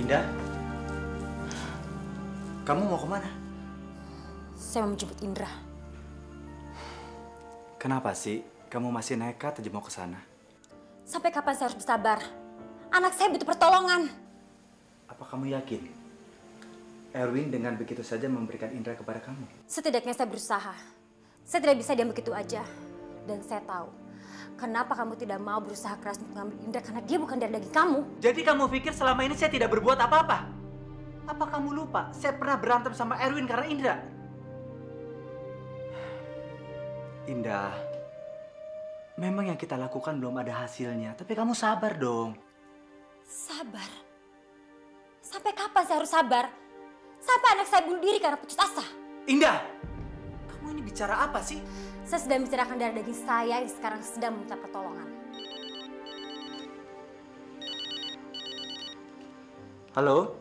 Indah, kamu mau kemana? Saya mau menjemput Indra. Kenapa sih kamu masih nekat aja mau ke sana? Sampai kapan saya harus bersabar? Anak saya butuh pertolongan. Apa kamu yakin Erwin dengan begitu saja memberikan Indra kepada kamu? Setidaknya saya berusaha. Saya tidak bisa diam begitu aja. Dan saya tahu kenapa kamu tidak mau berusaha keras untuk mengambil Indra, karena dia bukan dari daging kamu. Jadi kamu pikir selama ini saya tidak berbuat apa-apa? Apa kamu lupa saya pernah berantem sama Erwin karena Indra? Indah, memang yang kita lakukan belum ada hasilnya, tapi kamu sabar dong. Sabar? Sampai kapan saya harus sabar? Sampai anak saya bunuh diri karena putus asa? Indah, kamu ini bicara apa sih? Saya sedang bicarakan darah daging saya yang sekarang sedang meminta pertolongan. Halo?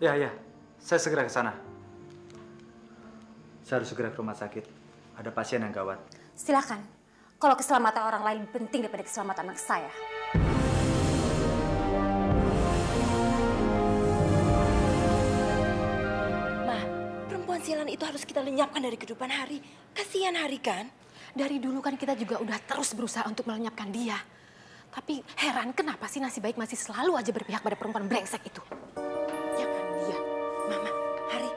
Ya, saya segera ke sana. Saya harus segera ke rumah sakit. Ada pasien yang gawat. Silakan. Kalau keselamatan orang lain lebih penting daripada keselamatan anak saya. Ma, perempuan sialan itu harus kita lenyapkan dari kehidupan Hari. Kasihan Hari kan? Dari dulu kan kita juga udah terus berusaha untuk melenyapkan dia. Tapi heran kenapa sih nasib baik masih selalu aja berpihak pada perempuan brengsek itu. Jangan dia. Mama, Hari.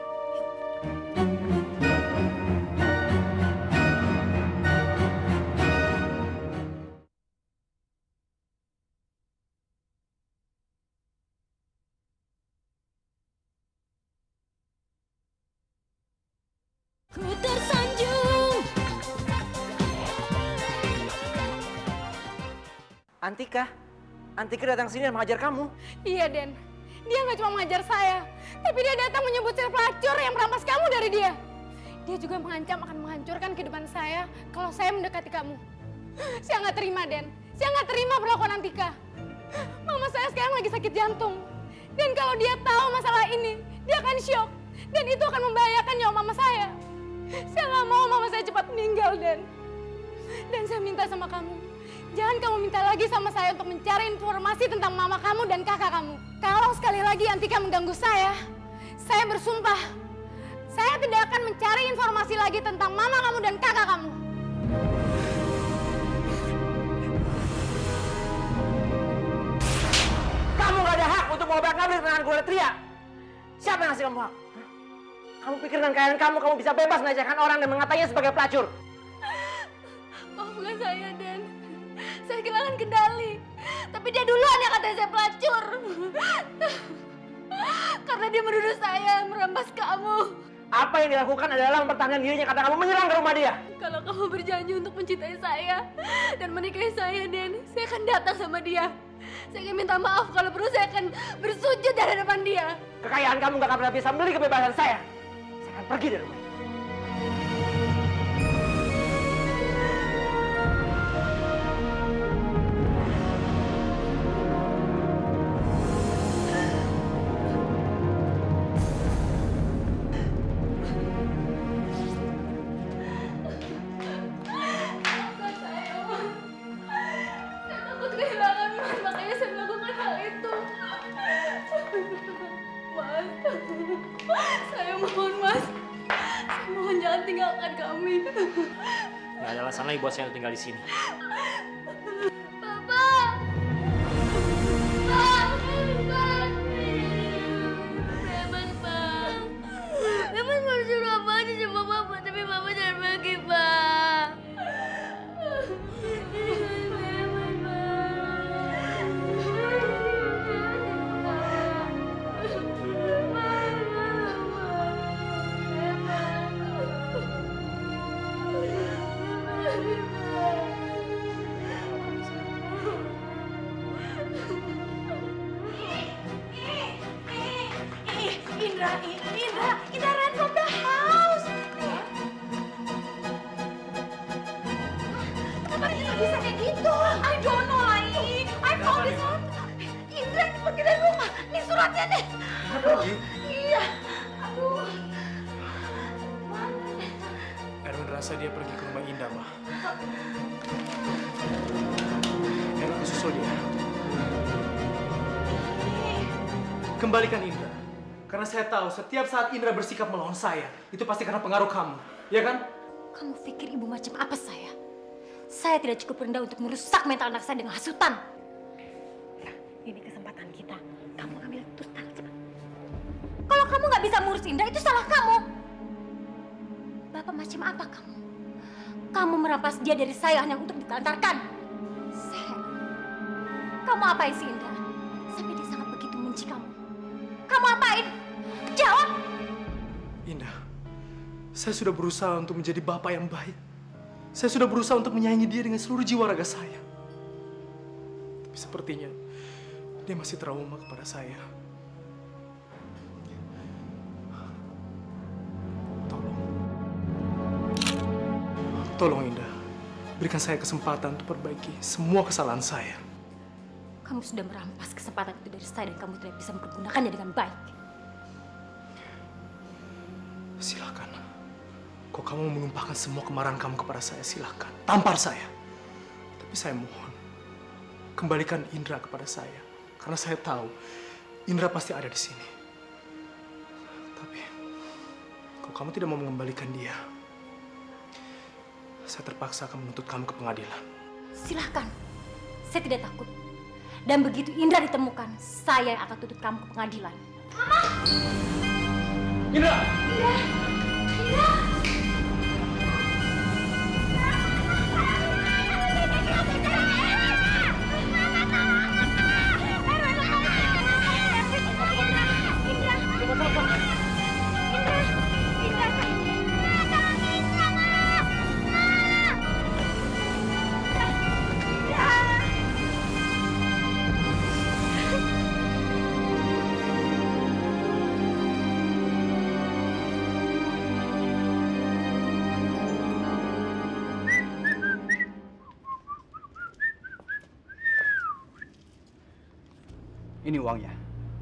Ku tersanjung. Antika datang sini dan mengajar kamu. Iya, Den. Dia nggak cuma mengajar saya, tapi dia datang menyebut saya pelacur yang merampas kamu dari dia. Dia juga mengancam akan menghancurkan kehidupan saya kalau saya mendekati kamu. Saya nggak terima, Den. Saya nggak terima perlakuan Antika. Mama saya sekarang lagi sakit jantung. Dan kalau dia tahu masalah ini, dia akan syok. Dan itu akan membahayakan nyawa mama saya. Saya nggak mau mama saya cepat meninggal, Den. Dan saya minta sama kamu, jangan kamu minta lagi sama saya untuk mencari informasi tentang mama kamu dan kakak kamu. Kalau sekali lagi Antika mengganggu saya bersumpah, saya tidak akan mencari informasi lagi tentang mama kamu dan kakak kamu. Kamu gak ada hak untuk ngobrak-ngabrik dengan Gulatria. Siapa yang ngasih kamu hak? Hah? Kamu pikir dengan kekayaan kamu bisa bebas melecehkan orang dan mengatanya sebagai pelacur? Maafkan saya, Den. Saya kehilangan kendali. Tapi dia duluan yang katanya saya pelacur. Karena dia menuduh saya merampas kamu. Apa yang dilakukan adalah mempertahankan dirinya karena kamu menyerang ke rumah dia. Kalau kamu berjanji untuk mencintai saya dan menikahi saya, Den, saya akan datang sama dia. Saya akan minta maaf, kalau perlu saya akan bersujud di hadapan dia. Kekayaan kamu gak akan pernah bisa membeli kebebasan saya. Saya akan pergi dari rumah ini. Tinggalkan kami. Gak ada alasan lagi buat saya untuk tinggal di sini. Papa! Pak! Pak! Preman, Pak. Preman mau suruh apa aja sama Mama, tapi Mama jangan pergi, Pak. Preman, Indra ran from the house. Kenapa Indra bisa kayak gitu? I don't know, Lai. I found this one. Indra pergi dari rumah. Nih suratnya deh. Pergi? Iya. Aduh. Erwin rasa dia pergi ke rumah Indah, Ma. Erwin susul dia. Kembalikan Indra. Karena saya tahu setiap saat Indra bersikap melawan saya, itu pasti karena pengaruh kamu. Ya kan? Kamu pikir ibu macam apa saya? Saya tidak cukup rendah untuk merusak mental anak saya dengan hasutan. Ini kesempatan kita. Kamu ambil terus tarik cepat. Kalau kamu nggak bisa ngurus Indra, itu salah kamu. Bapak macam apa kamu? Kamu merampas dia dari saya hanya untuk ditelantarkan. Saya. Kamu apain si Indra? Sampai dia sangat begitu benci kamu. Kamu apain? Jawab! Indah, saya sudah berusaha untuk menjadi bapak yang baik. Saya sudah berusaha untuk menyayangi dia dengan seluruh jiwa raga saya. Tapi sepertinya dia masih trauma kepada saya. Tolong Indah, berikan saya kesempatan untuk perbaiki semua kesalahan saya. Kamu sudah merampas kesempatan itu dari saya dan kamu tidak bisa mempergunakannya dengan baik. Silakan. Kok kamu menumpahkan semua kemarahan kamu kepada saya, silakan. Tampar saya. Tapi saya mohon, kembalikan Indra kepada saya. Karena saya tahu Indra pasti ada di sini. Tapi, kalau kamu tidak mau mengembalikan dia, saya terpaksa akan menuntut kamu ke pengadilan. Silahkan, saya tidak takut. Dan begitu Indra ditemukan, saya yang akan tuntut kamu ke pengadilan. Mama! Indra! Indra! Indra! Ini uangnya,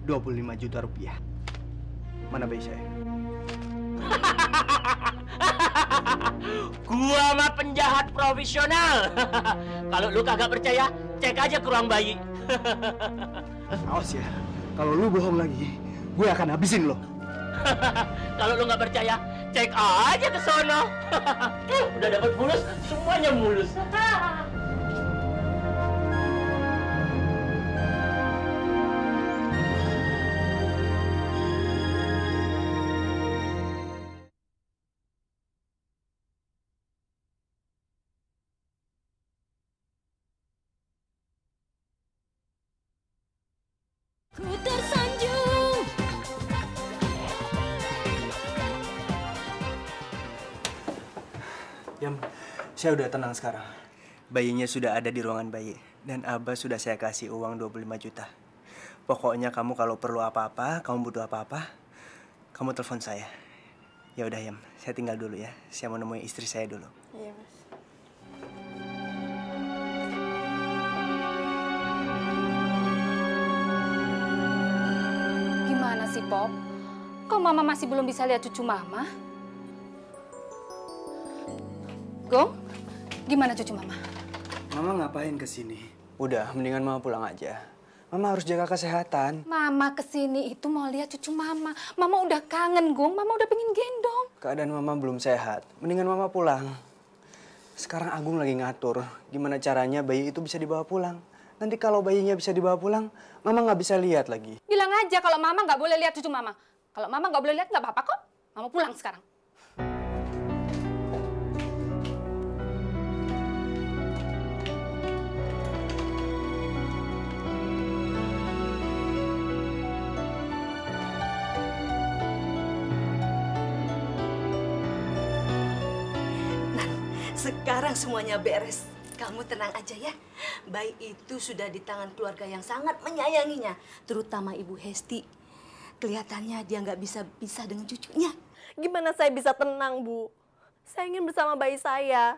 25 juta rupiah. Mana bayi saya? Gua mah penjahat profesional. Kalau lu kagak percaya, cek aja ke ruang bayi. Awas ya, kalau lu bohong lagi, gue akan habisin lo. Kalau lu nggak percaya, cek aja ke sono. Udah dapat mulus, semuanya mulus. Ku tersanjung. Yam, saya udah tenang sekarang. Bayinya sudah ada di ruangan bayi. Dan Abah sudah saya kasih uang 25 juta. Pokoknya kamu kalau perlu apa-apa, kamu butuh apa-apa, kamu telepon saya. Ya udah Yam, saya tinggal dulu ya. Saya mau nemuin istri saya dulu. Iya, Mas. Gimana sih, Pop? Kok Mama masih belum bisa lihat cucu Mama? Gong, gimana cucu Mama? Mama ngapain kesini? Udah, mendingan Mama pulang aja. Mama harus jaga kesehatan. Mama kesini itu mau lihat cucu Mama. Mama udah kangen, Gong. Mama udah pengen gendong. Keadaan Mama belum sehat. Mendingan Mama pulang. Sekarang Agung lagi ngatur gimana caranya bayi itu bisa dibawa pulang. Nanti kalau bayinya bisa dibawa pulang, Mama nggak bisa lihat lagi. Bilang aja kalau Mama nggak boleh lihat cucu Mama. Kalau Mama nggak boleh lihat nggak apa-apa kok. Mama pulang sekarang. Sekarang semuanya beres. Kamu tenang aja ya. Bayi itu sudah di tangan keluarga yang sangat menyayanginya. Terutama Ibu Hesti. Kelihatannya dia nggak bisa pisah dengan cucunya. Gimana saya bisa tenang, Bu? Saya ingin bersama bayi saya.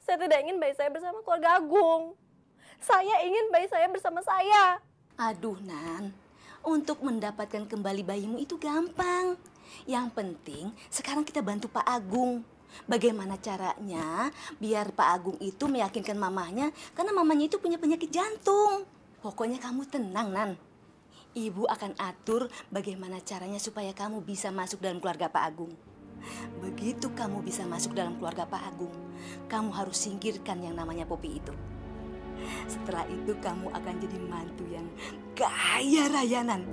Saya tidak ingin bayi saya bersama keluarga Agung. Saya ingin bayi saya bersama saya. Aduh, Nan. Untuk mendapatkan kembali bayimu itu gampang. Yang penting sekarang kita bantu Pak Agung. Bagaimana caranya biar Pak Agung itu meyakinkan mamanya, karena mamanya itu punya penyakit jantung. Pokoknya kamu tenang, Nan. Ibu akan atur bagaimana caranya supaya kamu bisa masuk dalam keluarga Pak Agung. Begitu kamu bisa masuk dalam keluarga Pak Agung, kamu harus singkirkan yang namanya Popi itu. Setelah itu kamu akan jadi mantu yang kaya rayanan.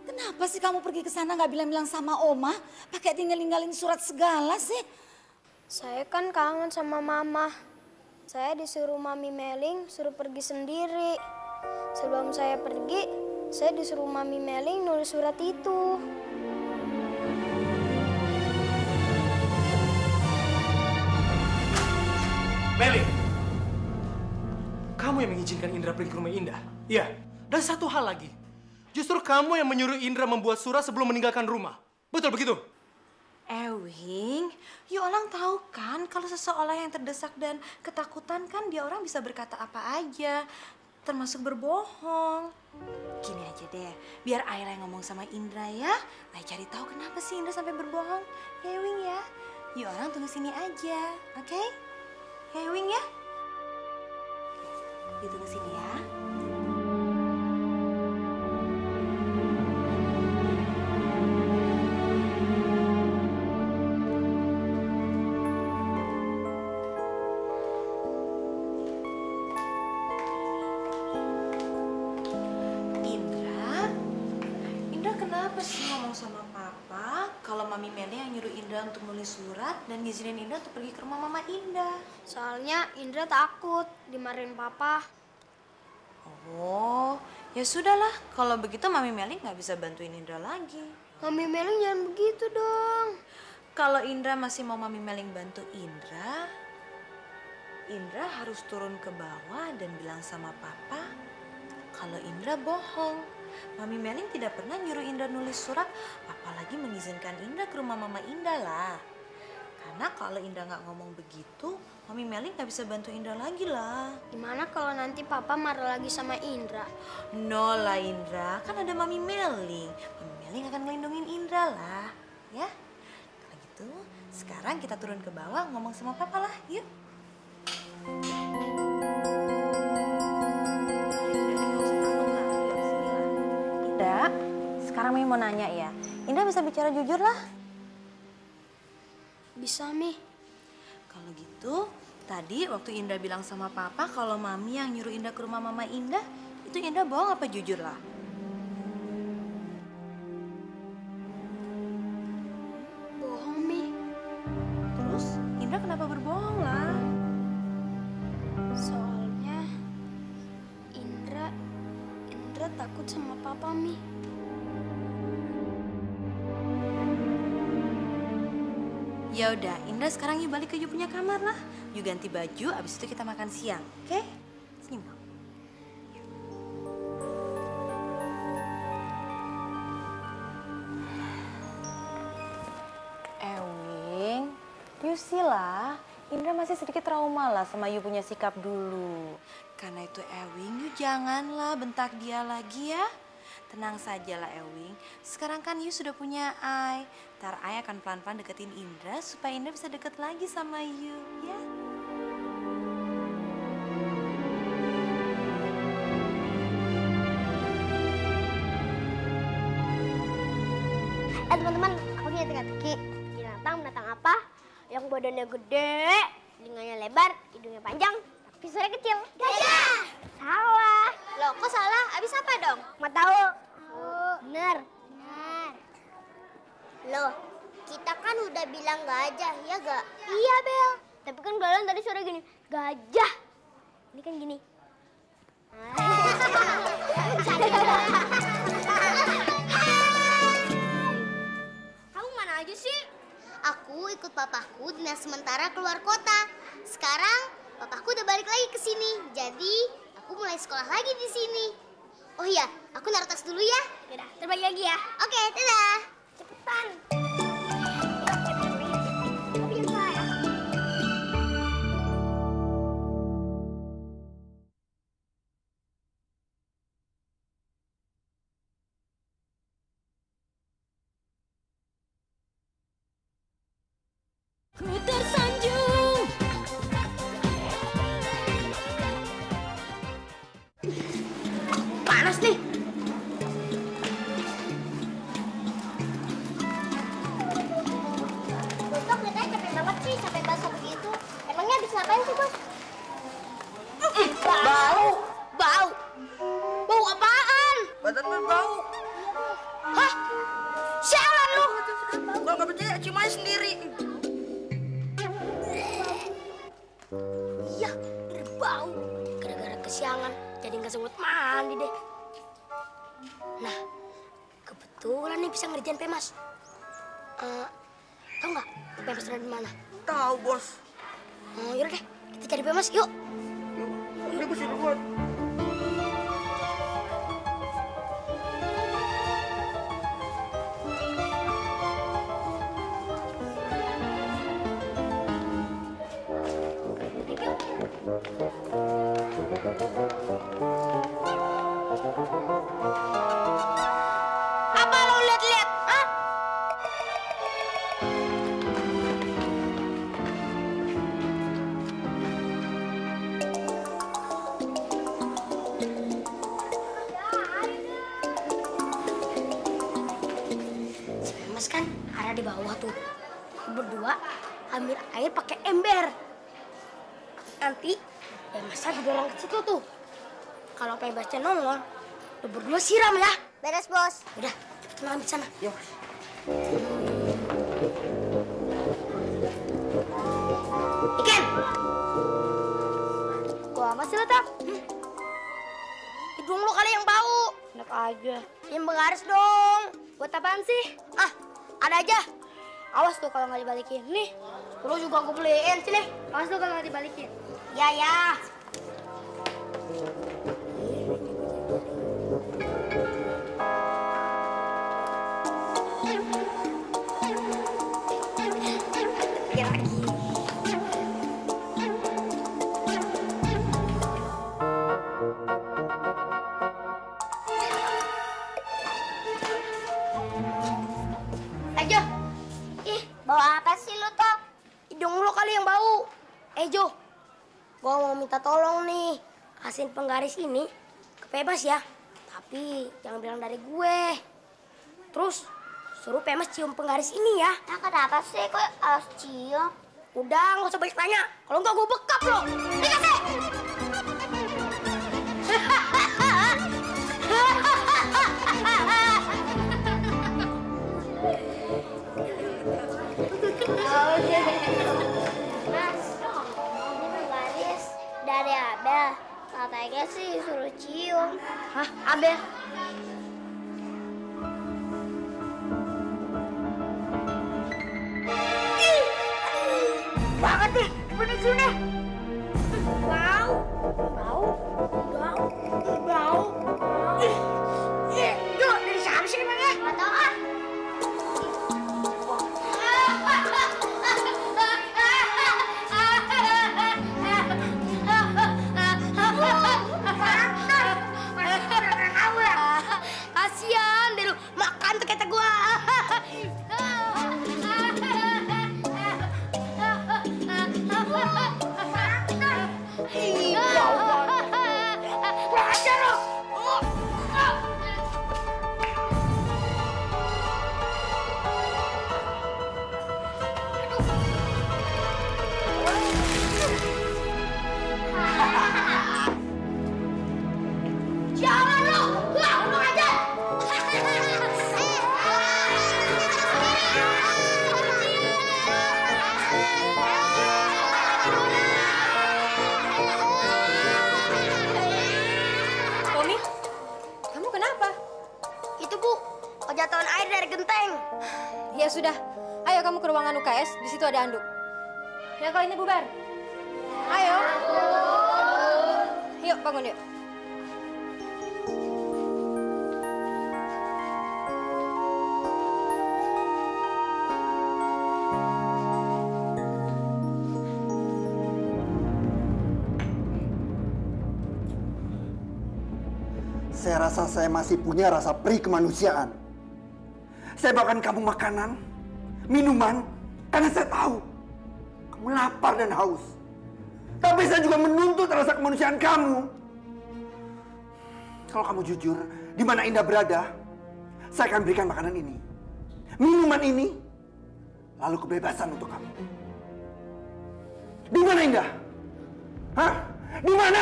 Kenapa sih kamu pergi ke sana nggak bilang-bilang sama Oma? Pakai tinggal-tinggalin surat segala sih. Saya kan kangen sama Mama. Saya disuruh Mami Meling suruh pergi sendiri. Sebelum saya pergi, saya disuruh Mami Meling nulis surat itu. Meling, kamu yang mengizinkan Indra pergi ke rumah Indah. Iya, dan satu hal lagi. Justru kamu yang menyuruh Indra membuat surat sebelum meninggalkan rumah. Betul begitu? Ewing, you orang tahu kan kalau seseorang yang terdesak dan ketakutan kan dia orang bisa berkata apa aja, termasuk berbohong. Gini aja deh, biar Ayla yang ngomong sama Indra ya. Ay cari tahu kenapa sih Indra sampai berbohong. Ya Ewing ya, you orang tunggu sini aja, oke? Ya Ewing ya. You tunggu sini ya. Kenapa sih ngomong sama Papa kalau Mami Meli yang nyuruh Indra untuk nulis surat dan ngizinin Indra untuk pergi ke rumah Mama Indah? Soalnya Indra takut dimarahin Papa. Oh, ya sudahlah. Kalau begitu Mami Meli nggak bisa bantuin Indra lagi. Mami Meling jangan begitu dong. Kalau Indra masih mau Mami Meling bantu Indra harus turun ke bawah dan bilang sama Papa kalau Indra bohong. Mami Meling tidak pernah nyuruh Indra nulis surat, apalagi mengizinkan Indra ke rumah Mama Indah lah. Karena kalau Indra nggak ngomong begitu, Mami Meling nggak bisa bantu Indra lagi lah. Gimana kalau nanti Papa marah lagi sama Indra? No lah Indra, kan ada Mami Meling. Mami Meling akan melindungi Indra lah, ya. Kalau gitu, sekarang kita turun ke bawah ngomong sama Papa lah, yuk. Indra, sekarang Mimi mau nanya ya. Indra bisa bicara jujur lah. Bisa, Mi. Kalau gitu, tadi waktu Indra bilang sama Papa kalau Mami yang nyuruh Indra ke rumah Mama Indah, itu Indra bohong apa jujur lah? Bohong, Mi. Terus Indra kenapa berbohong lah? Soalnya Indra takut sama Papa, Mi. Ya udah, Indra sekarang yuk balik ke you punya kamar lah. You ganti baju, abis itu kita makan siang, oke? Senyum dong. Ewing, you see lah, Indra masih sedikit trauma lah sama you punya sikap dulu. Karena itu Ewing, you janganlah bentak dia lagi ya. Tenang saja lah Ewing, sekarang kan you sudah punya Ai. Ntar Ai akan pelan-pelan deketin Indra supaya Indra bisa deket lagi sama you, ya. Teman-teman, aku punya teka-teki. Binatang apa? Yang badannya gede, telinganya lebar, hidungnya panjang, tapi suaranya kecil. Gajah! Salah. Loh, kok salah? Abis apa dong? Mau tahu? Bener. Loh, kita kan udah bilang gajah, ya gak? Iya, Bel. Tapi kan Galang tadi suara gini, gajah. Ini kan gini. Kamu mana aja sih? Aku ikut papaku dinas sementara keluar kota. Sekarang papaku udah balik lagi ke sini. Jadi aku mulai sekolah lagi di sini. Oh iya, aku naruh tas dulu ya. Yaudah, terbalik lagi ya. Oke, dadah. Cepetan. Ku tersanjung. Panas nih. Bosok lihatnya capek banget sih sampai basah begitu. Emangnya habis ngapain sih, Bos? Bau. Bau. Bau apaan? Badan berbau. Hah? Sialan lu. Kalau nggak percaya, cium aja sendiri. Iya, berbau. Gara-gara kesiangan, jadi nggak sempat mandi deh. Nah, kebetulan nih bisa ngerjain Pemas. Tahu nggak Pemas ada di mana? Tahu, Bos. Yaudah deh, kita cari Pemas, yuk. Ini gue sih buat. Apa lo lihat-lihat? Hah? Mas kan ada di bawah tuh. Berdua ambil air pakai ember. Nanti Pemasnya didorong ke situ tuh. Kalau Pemasnya nongol, lo berdua siram ya. Beres, Bos. Udah, cepet makan di sana. Yuk. Iken! Gua apa sih lo, Tak? Hidung lo kali yang bau. Enak aja. Yang bergaris dong. Buat apaan sih? Ah, ada aja. Awas tuh kalau nggak dibalikin. Nih, lo juga gue beliin. Sini, awas tuh kalau nggak dibalikin. Ya, ya. Ejo, ih, bawa apa sih lo, Tok? Hidung lo kali yang bau. Jo, gua mau minta tolong nih, kasihin penggaris ini ke Pemas ya. Tapi jangan bilang dari gue. Terus suruh Pemas cium penggaris ini ya. Nah, kenapa sih kok harus cium? Udah, nggak usah banyak tanya. Kalau nggak gue bekap lo. Dikasih. Mas, ini penggaris dari Abel. Katanya sih suruh cium. Hah, Abel? Banget deh, bener sini. Bau, bau, bau, bau. Duh, dari siapa sih emangnya? Nggak tahu ah. Kasian deh lu, makan tuh kata gua. Jangan lu, bunuh aja. Tommy, kamu kenapa? Itu Bu, kejatuhan air dari genteng. Ya sudah, ayo kamu ke ruangan UKS, di situ ada anduk. Ya kalau ini bubar. Ayo. Yuk, bangun yuk. Saya rasa saya masih punya rasa perih kemanusiaan. Saya bahkan kamu makanan, minuman, karena saya tahu Kamu lapar dan haus. Tapi saya juga menuntut rasa kemanusiaan kamu. Kalau kamu jujur, di mana Indah berada, saya akan berikan makanan ini, minuman ini, lalu kebebasan untuk kamu. Di mana Indah? Hah? Di mana?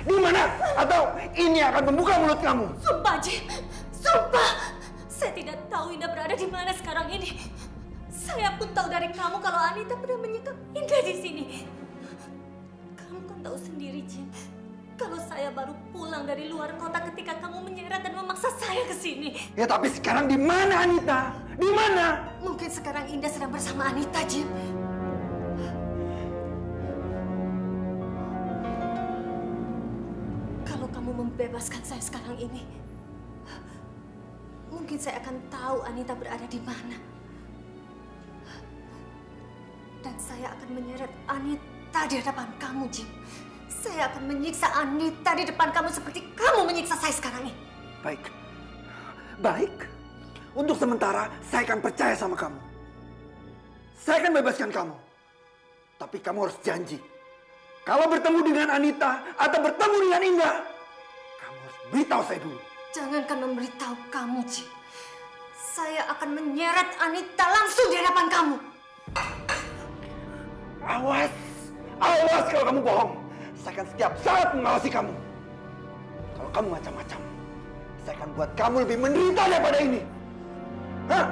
Di mana? Atau ini akan membuka mulut kamu? Sumpah, Jim. Sumpah. Saya tidak tahu Indah berada di mana sekarang ini. Saya pun tahu dari kamu kalau Anita pernah menyekap Indah di sini. Kamu kan tahu sendiri, Jim. Kalau saya baru pulang dari luar kota ketika kamu menyeret dan memaksa saya ke sini. Ya tapi sekarang di mana Anita? Di mana? Mungkin sekarang Indah sedang bersama Anita, Jim. Kalau kamu membebaskan saya sekarang ini, mungkin saya akan tahu Anita berada di mana. Dan saya akan menyeret Anita di hadapan kamu, Jim. Saya akan menyiksa Anita di depan kamu seperti kamu menyiksa saya sekarang ini. Baik. Baik. Untuk sementara, saya akan percaya sama kamu. Saya akan bebaskan kamu. Tapi kamu harus janji. Kalau bertemu dengan Anita atau bertemu dengan Indah, kamu harus beritahu saya dulu. Jangankan memberitahu kamu, Jim. Saya akan menyeret Anita langsung di hadapan kamu. Awas. Awas kalau kamu bohong. Saya akan setiap saat mengawasi kamu. Kalau kamu macam-macam, saya akan buat kamu lebih menderita daripada ini. Hah?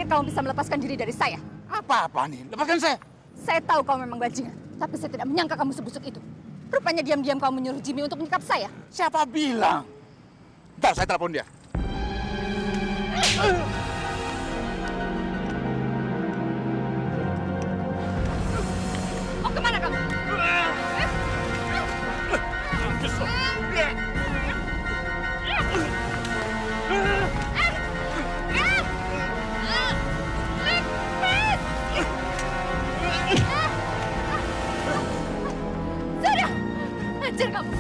Kamu bisa melepaskan diri dari saya. Apa nih? Lepaskan saya. Saya tahu kamu memang bajingan, tapi saya tidak menyangka kamu sebusuk itu. Rupanya diam-diam kamu menyuruh Jimmy untuk menyekap saya. Siapa bilang? Ntar saya telepon dia. Mau kemana kamu? Hajar kamu.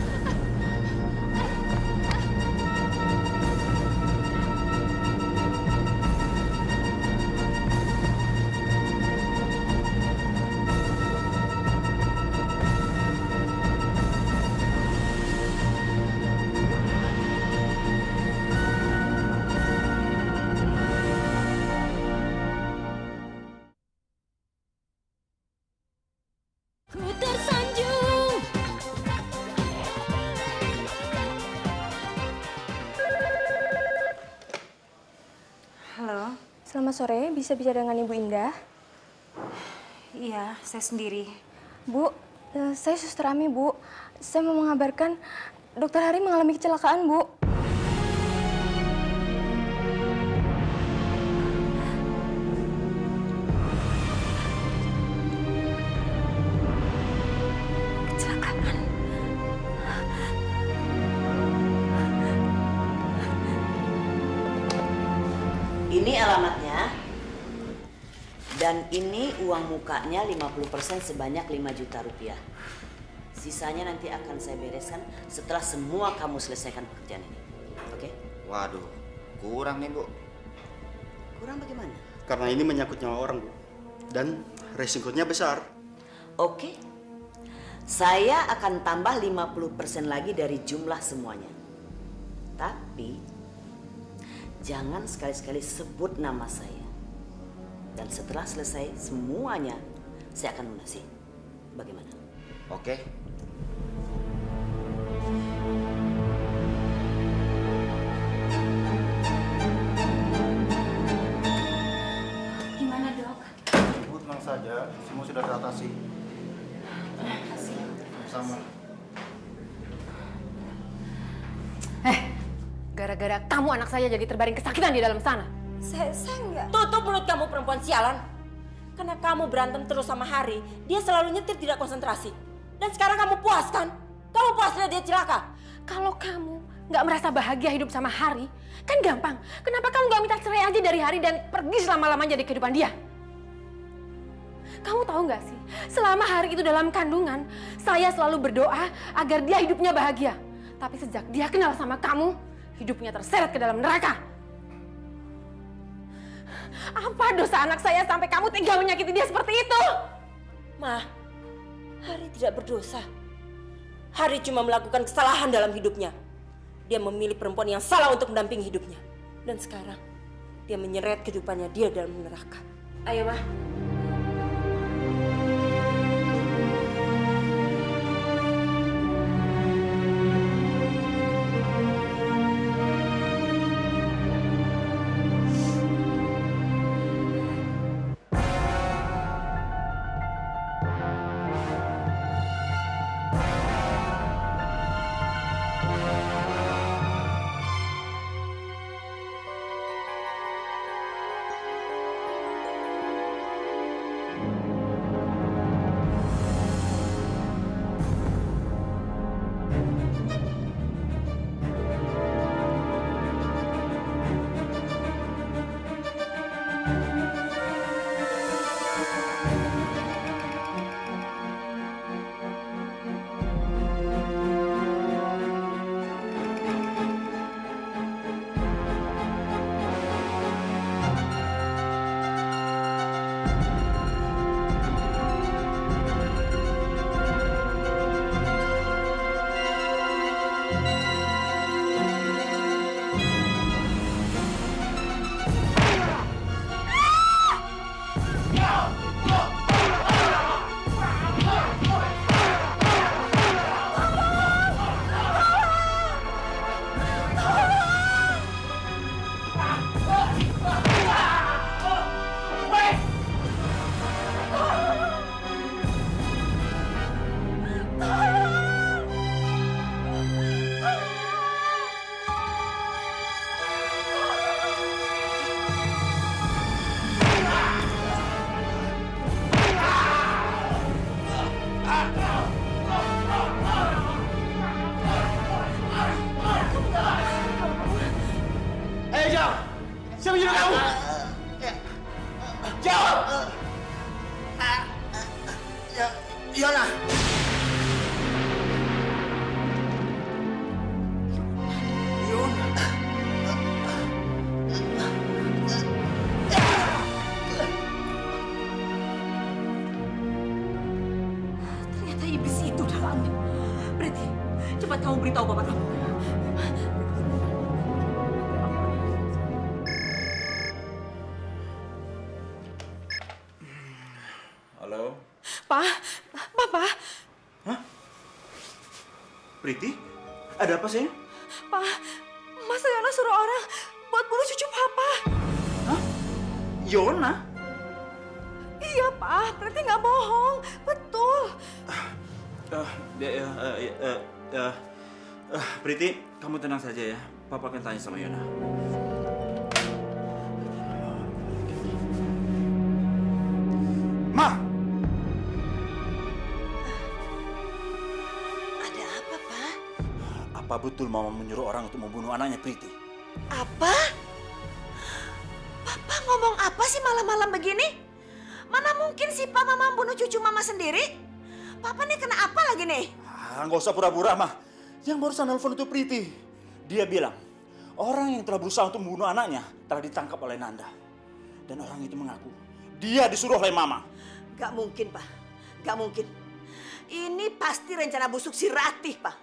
Selamat sore, bisa bicara dengan Ibu Indah? Iya, saya sendiri. Bu, saya Suster Ami, Bu. Saya mau mengabarkan Dokter Hari mengalami kecelakaan, Bu. Kecelakaan? Ini alamatnya, dan ini uang mukanya 50% sebanyak 5 juta rupiah. Sisanya nanti akan saya bereskan setelah semua kamu selesaikan pekerjaan ini. Oke? Waduh, kurang nih, Bu. Kurang bagaimana? Karena ini menyangkut nyawa orang, Bu. Dan resikonya besar. Oke. Saya akan tambah 50% lagi dari jumlah semuanya. Tapi jangan sekali-sekali sebut nama saya. Dan setelah selesai semuanya, saya akan lunasi. Bagaimana? Oke. Gimana, Dok? Ibu tenang saja, semua sudah teratas. kasih. Terima kasih. Sama. Gara-gara kamu anak saya jadi terbaring kesakitan di dalam sana. Saya enggak. Tutup mulut kamu perempuan sialan. Karena kamu berantem terus sama Hari, dia selalu nyetir tidak konsentrasi. Dan sekarang kamu puas kan? Kamu puas lihat dia celaka? Kalau kamu nggak merasa bahagia hidup sama Hari, kan gampang. Kenapa kamu nggak minta cerai aja dari Hari dan pergi selama-lamanya dari kehidupan dia? Kamu tahu nggak sih, selama Hari itu dalam kandungan, saya selalu berdoa agar dia hidupnya bahagia. Tapi sejak dia kenal sama kamu, hidupnya terseret ke dalam neraka. Apa dosa anak saya sampai kamu tega menyakiti dia seperti itu? Ma, Hari tidak berdosa. Hari cuma melakukan kesalahan dalam hidupnya. Dia memilih perempuan yang salah untuk mendampingi hidupnya. Dan sekarang, dia menyeret kehidupannya dia dalam neraka. Ayo, Ma. Siapa nyuruh kamu? Jawab! Yona. Ternyata iblis itu dalamnya. Berarti cepat kamu beritahu bapak kamu. Halo? Pak, Papa. Hah? Priti? Ada apa sih? Pak, Mas Yona suruh orang buat bunuh cucu Papa. Hah? Yona? Iya, Pak. Berarti nggak bohong. Betul. Priti, kamu tenang saja ya. Papa akan tanya sama Yona. Ma! Ada apa, Pak? Apa betul Mama menyuruh orang untuk membunuh anaknya Priti? Apa? Papa ngomong apa sih malam-malam begini? Mana mungkin sih Pak Mama membunuh cucu Mama sendiri? Papa nih kena apa lagi nih? Nggak usah pura-pura, Ma. Yang barusan nelfon itu Priti. Dia bilang, orang yang telah berusaha untuk membunuh anaknya telah ditangkap oleh Nanda. Dan orang itu mengaku, dia disuruh oleh Mama. Gak mungkin, Pak. Gak mungkin. Ini pasti rencana busuk si Ratih, Pak.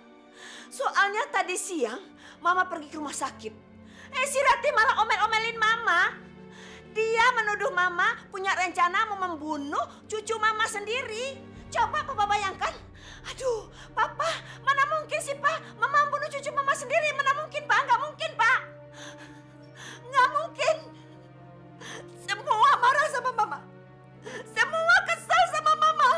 Soalnya tadi siang, Mama pergi ke rumah sakit. Si Ratih malah omel-omelin Mama. Dia menuduh Mama punya rencana mau membunuh cucu Mama sendiri. Coba Papa bayangkan. Aduh, Papa, mana mungkin sih, Pak? Mama membunuh cucu Mama sendiri. Mana mungkin, Pak? Nggak mungkin, Pak. Nggak mungkin. Semua marah sama Mama. Semua kesal sama Mama.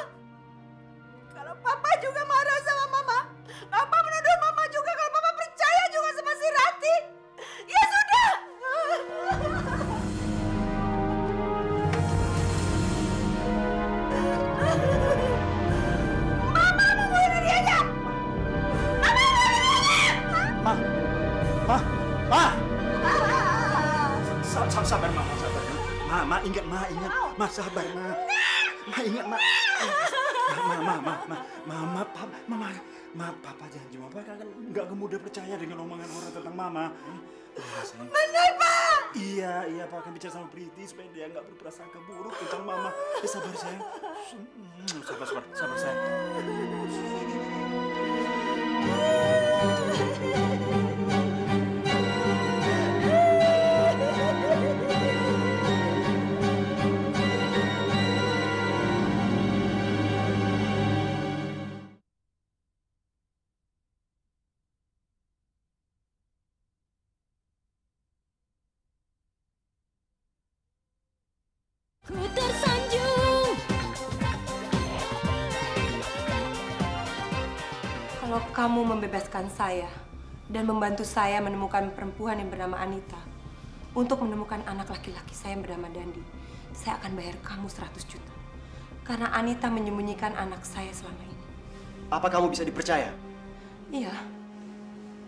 Sabar, Ma. Sabar. Ma, ingat. Ma, sabar, Ma. Ma, ingat, Ma. Papa janji, Papa kan nggak mudah percaya dengan omongan orang tentang Mama. Benar, Pak. Iya, Pak akan bicara sama Priti supaya dia nggak berprasangka buruk tentang Mama. Ya, sabar, sayang. Sabar, sayang. Ku tersanjung. Kalau kamu membebaskan saya dan membantu saya menemukan perempuan yang bernama Anita untuk menemukan anak laki-laki saya yang bernama Dandi, saya akan bayar kamu 100 juta. Karena Anita menyembunyikan anak saya selama ini. Apa kamu bisa dipercaya? Iya,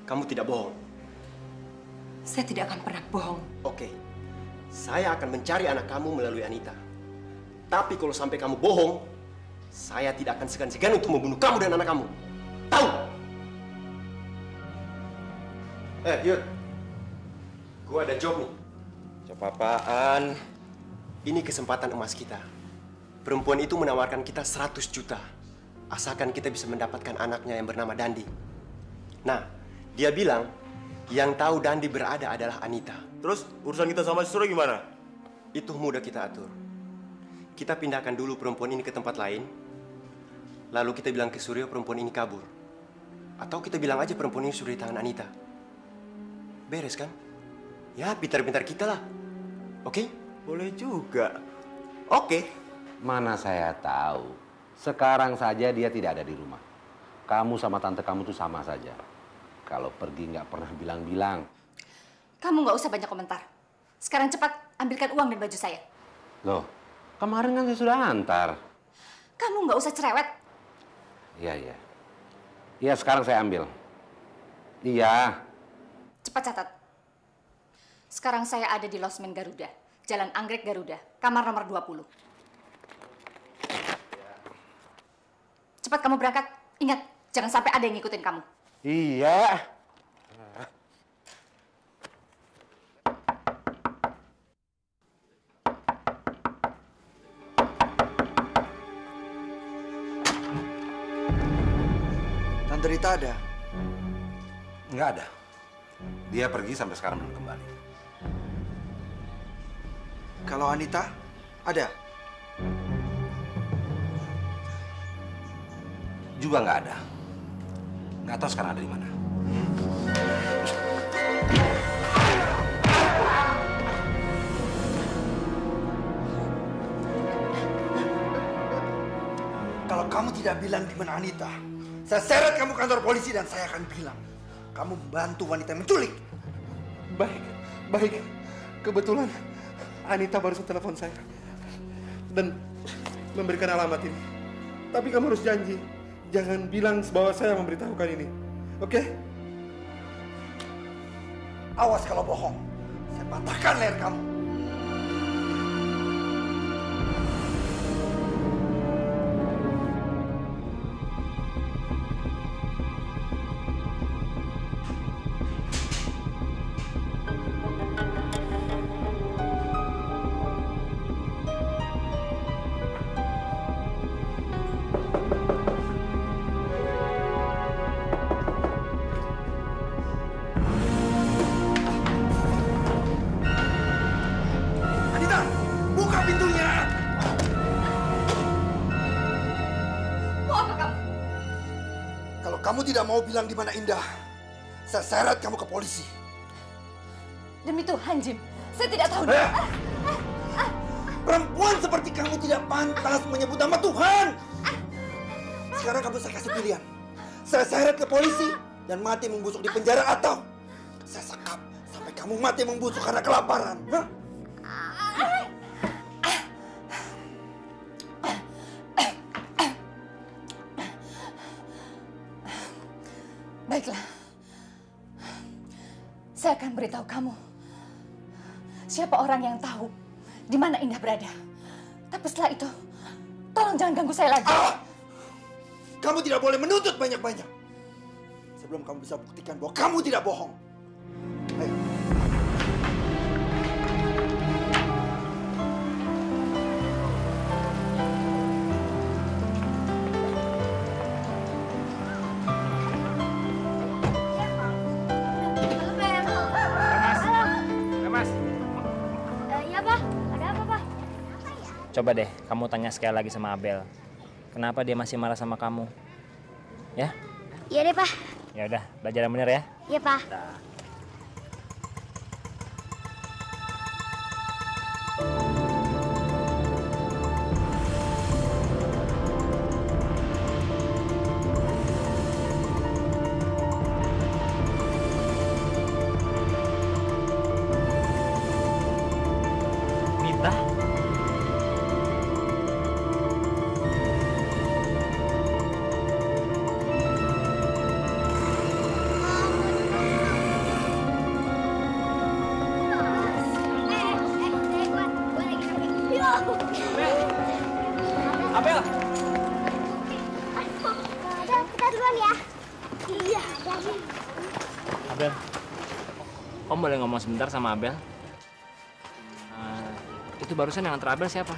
Kamu tidak bohong. saya tidak akan pernah bohong. Oke, saya akan mencari anak kamu melalui Anita. Tapi kalau sampai kamu bohong, saya tidak akan segan-segan untuk membunuh kamu dan anak kamu. Tahu? Yud. Gua ada job nih. Job apaan? Ini kesempatan emas kita. Perempuan itu menawarkan kita 100 juta. Asalkan kita bisa mendapatkan anaknya yang bernama Dandi. Nah, dia bilang yang tahu Dandi berada adalah Anita. Terus urusan kita sama si Surya gimana? Itu mudah kita atur. Kita pindahkan dulu perempuan ini ke tempat lain. Lalu kita bilang ke Surya perempuan ini kabur. Atau kita bilang aja perempuan ini sudah di tangan Anita. Beres kan? Ya, pintar-pintar kita lah. Oke? Boleh juga. Oke. Mana saya tahu. Sekarang saja dia tidak ada di rumah. Kamu sama tante kamu tuh sama saja. Kalau pergi nggak pernah bilang-bilang. Kamu nggak usah banyak komentar. Sekarang cepat ambilkan uang dan baju saya. Loh, kemarin kan saya sudah antar. Kamu nggak usah cerewet. Iya. Iya, sekarang saya ambil. Iya. Cepat catat. Sekarang saya ada di Losmen Garuda, Jalan Anggrek Garuda, kamar nomor 20. Cepat kamu berangkat. Ingat, jangan sampai ada yang ngikutin kamu. Iya. Tante Rita ada? Nggak ada. Dia pergi sampai sekarang belum kembali. Kalau Anita, ada? Juga nggak ada. Nggak tahu sekarang ada di mana. Kalau kamu tidak bilang di mana Anita, saya seret kamu ke kantor polisi dan saya akan bilang kamu membantu wanita yang menculik. Baik. Kebetulan Anita baru telepon saya dan memberikan alamat ini. Tapi kamu harus janji, jangan bilang bahwa saya memberitahukan ini. Oke? Awas kalau bohong, saya patahkan leher kamu. Kamu tidak mau bilang di mana Indah, saya seret kamu ke polisi. Demi Tuhan, Jim, saya tidak tahu. Perempuan seperti kamu tidak pantas menyebut nama Tuhan. Sekarang kamu saya kasih pilihan. Saya seret ke polisi dan mati membusuk di penjara, atau saya sekap sampai kamu mati membusuk karena kelaparan. Hah? Baiklah, saya akan beritahu kamu siapa orang yang tahu di mana Indah berada. Tapi setelah itu, tolong jangan ganggu saya lagi. Kamu tidak boleh menuntut banyak-banyak. Sebelum kamu bisa buktikan bahwa kamu tidak bohong. Ayo. Coba deh, kamu tanya sekali lagi sama Abel. Kenapa dia masih marah sama kamu? Ya? Iya deh, Pak. Ya udah, belajar yang bener ya. Iya, Pak. Mita? Abel! Abel, kita duluan ya. Iya, Abel, Om boleh ngomong sebentar sama Abel? Itu barusan yang antar Abel siapa?